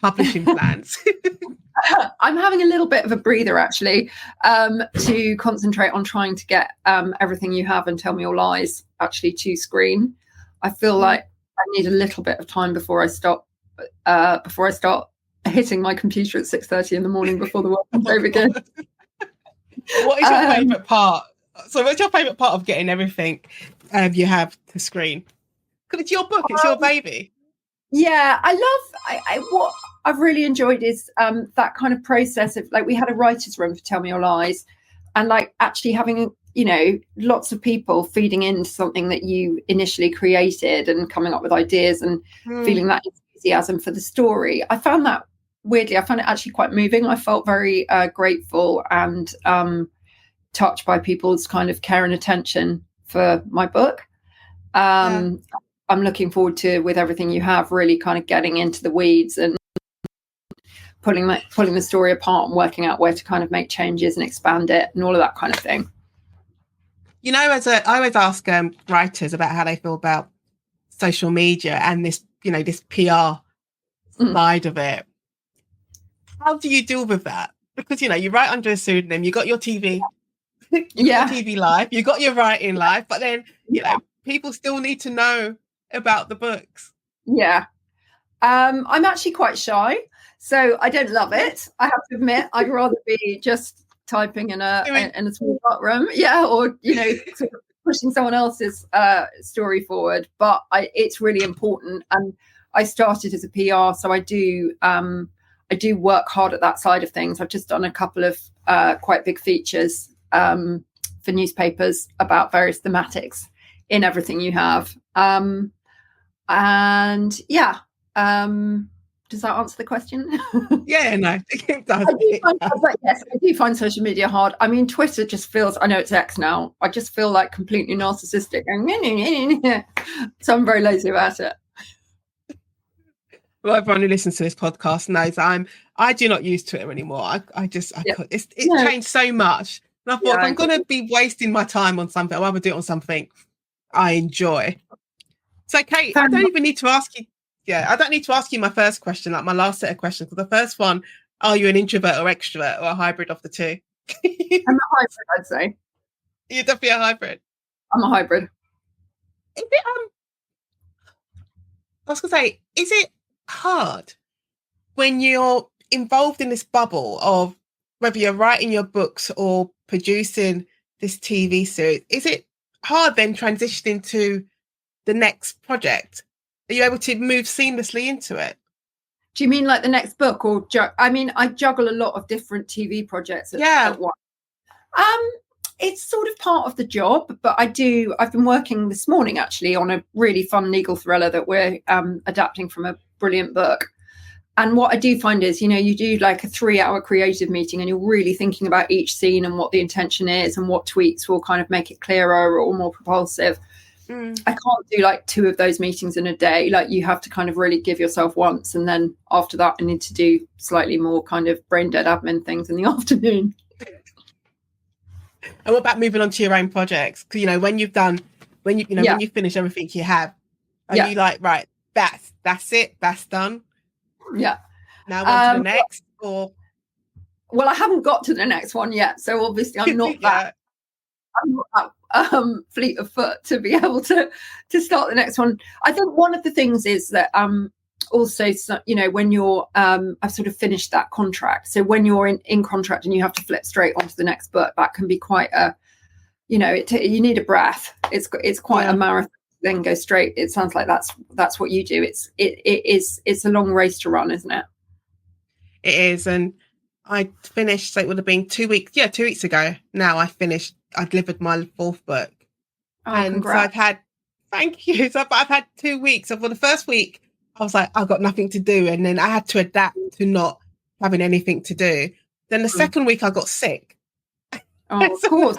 publishing plans? I'm having a little bit of a breather, actually, to concentrate on trying to get Everything You Have and Tell Me All Lies actually to screen. I feel like I need a little bit of time before I start hitting my computer at 6:30 in the morning before the working day begins. What is your favourite part? So what's your favourite part of getting Everything You Have to screen? Because it's your book, it's your baby. Yeah, what I've really enjoyed is that kind of process of, like, we had a writer's room for Tell Me Your Lies, and like actually having, lots of people feeding into something that you initially created and coming up with ideas and feeling that enthusiasm for the story. I found that I found it actually quite moving. I felt very grateful and touched by people's kind of care and attention for my book. I'm looking forward to, with everything you have, really kind of getting into the weeds and pulling the story apart and working out where to kind of make changes and expand it and all of that kind of thing. I always ask writers about how they feel about social media and this, this PR side of it. How do you deal with that? Because, you write under a pseudonym, you got your TV, your TV life, you got your writing life, but then, people still need to know about the books. Yeah. I'm actually quite shy, so I don't love it. I have to admit, I'd rather be just typing in a small dark room, or sort of pushing someone else's story forward. But it's really important, and I started as a PR, so I do work hard at that side of things. I've just done a couple of quite big features for newspapers about various thematics in everything you have. Does that answer the question? Yeah, no, it does. I do find social media hard. I mean, Twitter just feels, I know it's X now, I just feel like completely narcissistic. So I'm very lazy about it. Well, everyone who listens to this podcast knows I do not use Twitter anymore. It's changed so much. And I thought, if I'm going to be wasting my time on something, I'd rather do it on something I enjoy. So, Kate, I don't even need to ask you. Yeah, I don't need to ask you my first question, like my last set of questions. Because the first one, are you an introvert or extrovert, or a hybrid of the two? I'm a hybrid, I'd say. You're definitely a hybrid. I'm a hybrid. Is it? I was going to say, is it hard when you're involved in this bubble of whether you're writing your books or producing this TV series? Is it hard then transitioning to the next project? Are you able to move seamlessly into it? Do you mean like the next book, or I juggle a lot of different TV projects at once. It's sort of part of the job, but I've been working this morning actually on a really fun legal thriller that we're adapting from a brilliant book. And what I do find is, you do like a 3-hour creative meeting and you're really thinking about each scene and what the intention is and what tweaks will kind of make it clearer or more propulsive. I can't do like 2 of those meetings in a day. Like, you have to kind of really give yourself once, and then after that I need to do slightly more kind of brain dead admin things in the afternoon. And what about moving on to your own projects? Because when you finish everything you have, are you like, right, that's it, that's done? Yeah. Now on to the next, or? Well, I haven't got to the next one yet, so obviously I'm not that. I'm not that fleet of foot to be able to start the next one. I think one of the things is that also, when you're I've sort of finished that contract, so when you're in contract and you have to flip straight onto the next book, that can be quite you need a breath. It's quite a marathon, then go straight. It sounds like that's what you do. It's a long race to run, isn't it? It is. And I finished, so it would have been 2 weeks. Yeah, 2 weeks ago now I delivered my 4th book. And congrats. So thank you. So I've had 2 weeks. So for the first week, I was like, I've got nothing to do. And then I had to adapt to not having anything to do. Then the second week I got sick. Oh, of course.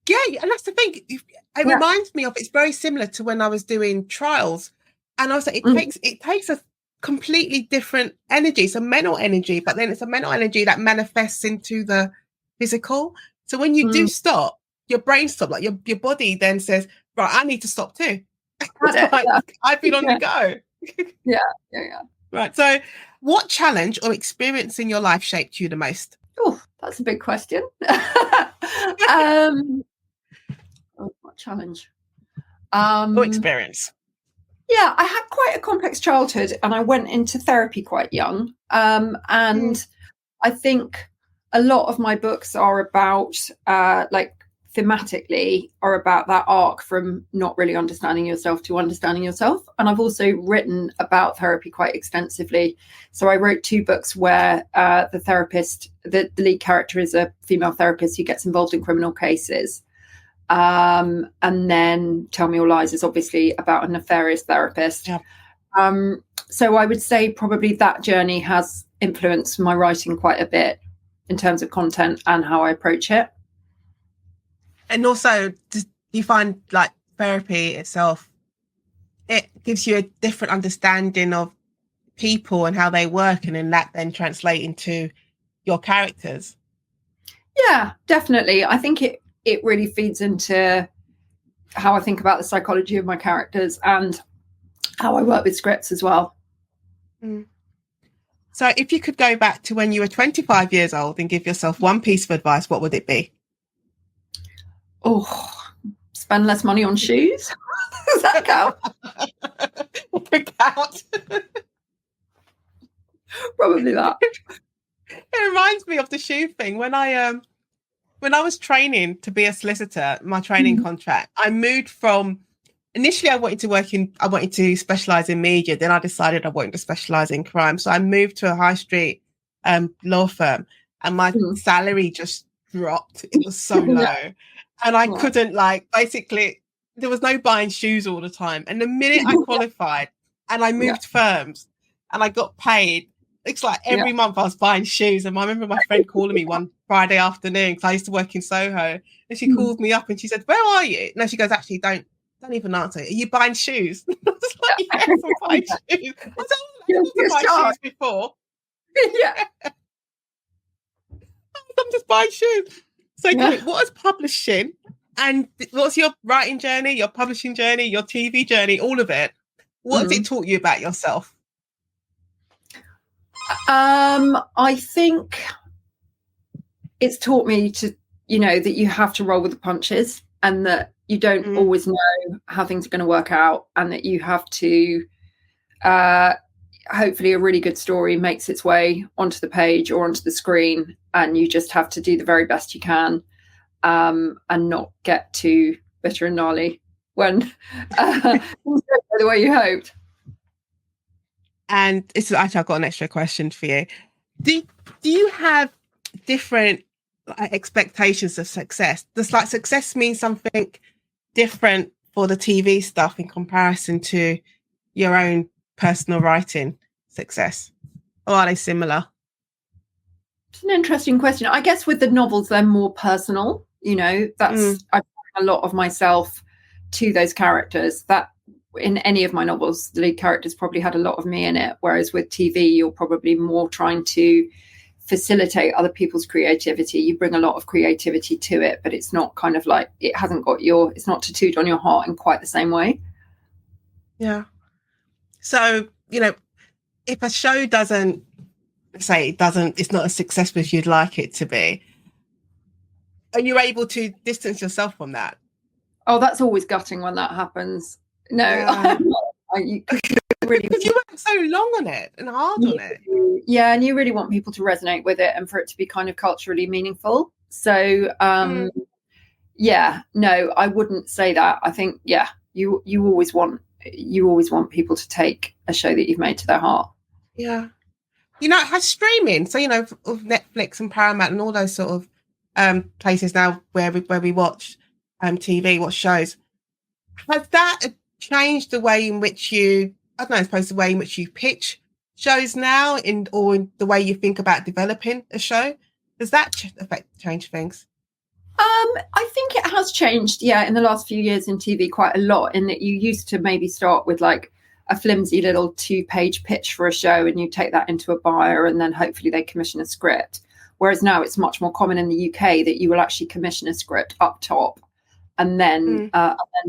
Yeah, and that's the thing. It reminds me of, it's very similar to when I was doing trials. And I was like, it takes a completely different energy. It's a mental energy, but then it's a mental energy that manifests into the physical. So when you do stop, your brain stops, like your body then says, right, I need to stop too. I've been on the go. Yeah. Right. So what challenge or experience in your life shaped you the most? Oh, that's a big question. What challenge? Or experience? Yeah, I had quite a complex childhood and I went into therapy quite young. And I think a lot of my books are about like thematically are about that arc from not really understanding yourself to understanding yourself. And I've also written about therapy quite extensively. So I wrote 2 books where the therapist, the lead character is a female therapist who gets involved in criminal cases. And then Tell Me Your Lies is obviously about a nefarious therapist. Yeah. So I would say probably that journey has influenced my writing quite a bit in terms of content and how I approach it. And also, do you find like therapy itself, it gives you a different understanding of people and how they work, and then that then translate into your characters? Yeah, definitely. I think it really feeds into how I think about the psychology of my characters and how I work with scripts as well. Mm. So if you could go back to when you were 25 years old and give yourself one piece of advice, what would it be? Oh, spend less money on shoes. Does that count? Count. Probably that. It reminds me of the shoe thing. When I was training to be a solicitor, my training contract, I moved from, initially I wanted to specialize in media. Then I decided I wanted to specialize in crime. So I moved to a high street law firm, and my salary just dropped. It was so low. And I couldn't, basically, there was no buying shoes all the time. And the minute I qualified and I moved firms and I got paid, it's like every month I was buying shoes. And I remember my friend calling me one Friday afternoon, because I used to work in Soho. And she called me up and she said, "Where are you?" No, she goes, "Actually, don't even answer. Are you buying shoes?" I was like, "Yes, I'm buying shoes." I was buying shoes before. Yeah. I'm just buying shoes. So what is publishing, and what's your writing journey, your publishing journey, your TV journey, all of it? What has it taught you about yourself? I think it's taught me to, that you have to roll with the punches, and that you don't always know how things are going to work out, and that you have to, hopefully a really good story makes its way onto the page or onto the screen, and you just have to do the very best you can, and not get too bitter and gnarly when things don't go the way you hoped. And it's actually, I've got an extra question for you. Do you have different expectations of success? Does success mean something different for the TV stuff in comparison to your own personal writing success, or are they similar? It's an interesting question. I guess with the novels, they're more personal. That's I bring a lot of myself to those characters. That in any of my novels, the lead characters probably had a lot of me in it. Whereas with TV, you're probably more trying to facilitate other people's creativity. You bring a lot of creativity to it, but it's not kind of like, it hasn't got it's not tattooed on your heart in quite the same way. Yeah. So, if a show it's not as successful as you'd like it to be, are you able to distance yourself from that? Oh, that's always gutting when that happens. No, you really, because you work so long on it and hard on it. Yeah, and you really want people to resonate with it and for it to be kind of culturally meaningful. So, no, I wouldn't say that. I think, you always want people to take a show that you've made to their heart. Yeah. It has streaming. So, of Netflix and Paramount and all those sort of places now where we watch TV, watch shows. Has that changed the way in which the way in which you pitch shows now, or in the way you think about developing a show? Does that change things? I think it has changed, in the last few years in TV quite a lot, in that you used to maybe start with like a flimsy little 2-page pitch for a show, and you take that into a buyer and then hopefully they commission a script. Whereas now it's much more common in the UK that you will actually commission a script up top and then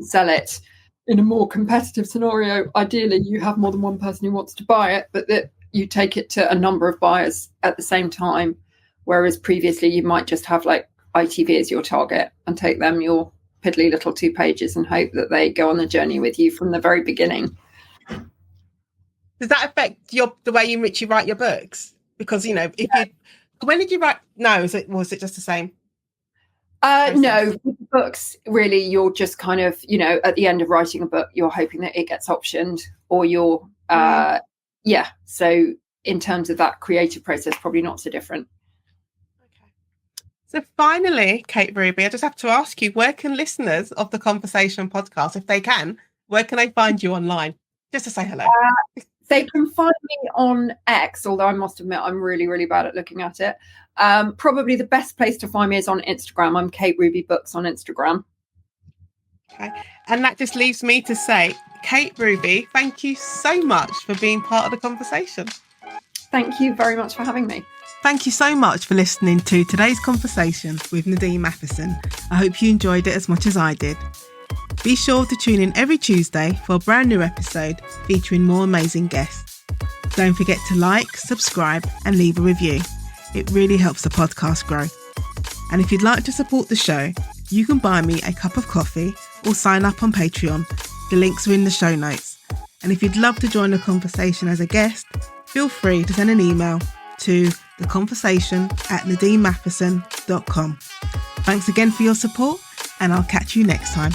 sell it in a more competitive scenario. Ideally, you have more than one person who wants to buy it, but that you take it to a number of buyers at the same time. Whereas previously you might just have like ITV as your target and take them your piddly little 2 pages and hope that they go on the journey with you from the very beginning. Does that affect the way in which you write your books? Because, when did you write? No, was it just the same? No, books, really, you're just kind of, at the end of writing a book, you're hoping that it gets optioned, or you're, So in terms of that creative process, probably not so different. Okay. So finally, Kate Ruby, I just have to ask you, where can listeners of the Conversation podcast, if they can, where can they find you online? Just to say hello. They can find me on X, although I must admit I'm really, really bad at looking at it. Probably the best place to find me is on Instagram. I'm Kate Ruby Books on Instagram. Okay. And that just leaves me to say, Kate Ruby, thank you so much for being part of the conversation. Thank you very much for having me. Thank you so much for listening to today's conversation with Nadine Matheson. I hope you enjoyed it as much as I did. Be sure to tune in every Tuesday for a brand new episode featuring more amazing guests. Don't forget to like, subscribe and leave a review. It really helps the podcast grow. And if you'd like to support the show, you can buy me a cup of coffee or sign up on Patreon. The links are in the show notes. And if you'd love to join the conversation as a guest, feel free to send an email to theconversation@nadinematheson.com. Thanks again for your support, and I'll catch you next time.